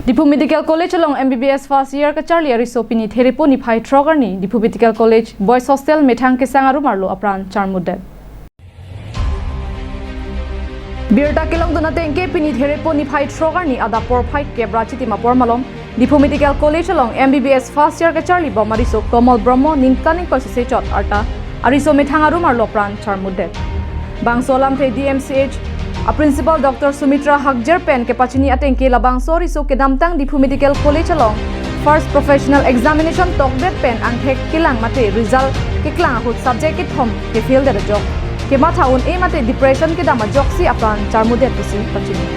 Diphu Medical College along MBBS first year kecharli ariso pini theripo ni phai trogarni Diphu Medical College boys hostel amethang kesangaru marlo apran charmut. Birta kelong donate engke pini theripo ni phai trogarni ada por phai kebra chiti mapor malom Diphu Medical College along MBBS first year kecharli bomariso komal brahmo ninkaning kosise chot arta ariso methangaru marlo apran charmut. Bangsolam the DMCH A Principal Dr. Sumitra Hakjer Pen ke pachini atengke labang sori so kedamtang Diphu Medical College along first professional examination tokdet pen ang thek kilang mate result ke klang hut subject ke thom ke fail der jok ke mathaun e mate depression ke dama jok si apran charmudet bisi pachini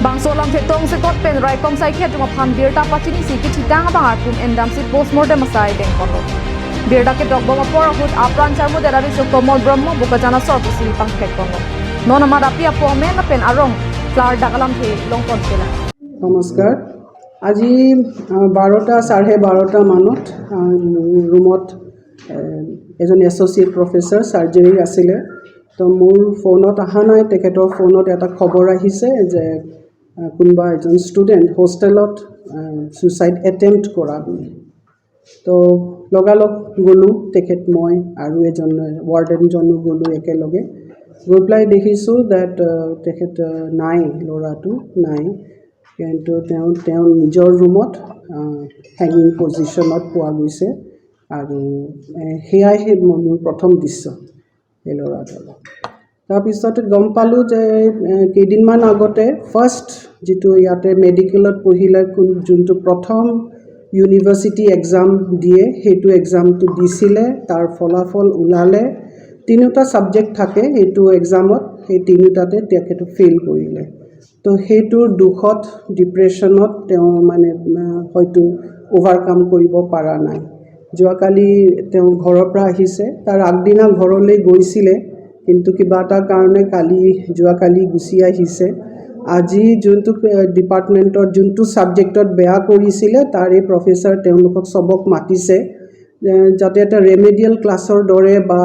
bangsolam the tong se kot pen rai kom sai khet ma pham birta pachini si ke chitang bangar pum endam si postmortem asai deng koto birta ke dok bama por hut apran charmudet ari so komal brahmo bukajana sor bisi pang thek kono Nona madapia po men pen arong flower dakalam the longpon kela. নমস্কাৰ আজি 12টা 12:30 মানত ৰুমত এজন associate professor সাৰ্জাৰী আছিল তো মোৰ ফোনত আহা নাই তেখেতৰ ফোনত এটা খবৰ আহিছে যে কোনবা এজন ষ্টুডেণ্ট হোষ্টেলত সুইসাইড এটেম্প্ট কৰা বুলি তো লগালগ গলো তেখেত মই আৰু এজন ওয়াৰ্ডেনজনো গলো একেলগে reply দেখিছো that তেখেত নাই লৰাটো নাই কিন্তু তেওঁ নিজৰ ৰুমত হ্যাঙ্গিং পজিশনত পোৱা গৈছে আৰু হেয়াই মোৰ প্ৰথম দৃশ্য এই লৰাটো তাৰ পিছত গম পালো যে কেইদিনমান আগতে ফাৰ্স্ট যেটো ইয়াতে মেডিকেলত পঢ়িলে যোনটো প্ৰথম ইউনিভাৰ্সিটি এক্সাম দিয়ে হেতু এক্সামটো দিছিলে তাৰ ফলাফল উলালে তিনিটা সাবজেক্ট থাকে এটো এক্সামত এই তিনিটাতে তেখেত ফেল কৰিলে তো হেতুৰ দুখত ডিপ্ৰেছনত তেওঁ মানে হয়তো ওভাৰকাম কৰিব পৰা নাই যোৱাকালি তেওঁ ঘৰৰ পৰা আহিছে তাৰ আগদিনা ঘৰলৈ গৈছিলে কিন্তু কিবা এটা কাৰণে যোৱাকালি গুছি আহিছে আজি যোনটো ডিপাৰ্টমেন্টৰ যোনটো সাবজেক্টত বেয়া কৰিছিলে তাৰে প্ৰফেসৰ তেওঁলোকক সবক মাতিছে যাতে এটা ৰেমেডিয়েল ক্লাছৰ দৰে বা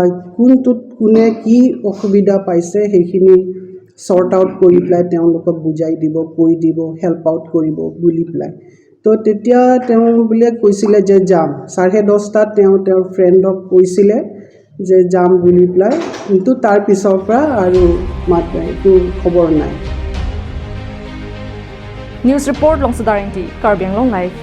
কোনে কি অসুবিধা পাইছে সেইখিনি সৰ্ট আউট কৰি প্লাই তেওঁলোকক বুজাই দিব কৈ দিব হেল্প আউট কৰিব বুলি প্লাই তো তেতিয়া তেওঁ বুলে কৈছিলে যে যাম 10:30 তেওঁৰ ফ্ৰেণ্ডক কৈছিলে যে যাম বুলি প্লাই কিন্তু তাৰ পিছৰ পৰা আৰু মাতটো খবৰ নাই News report long sudaring ti Karbiang long life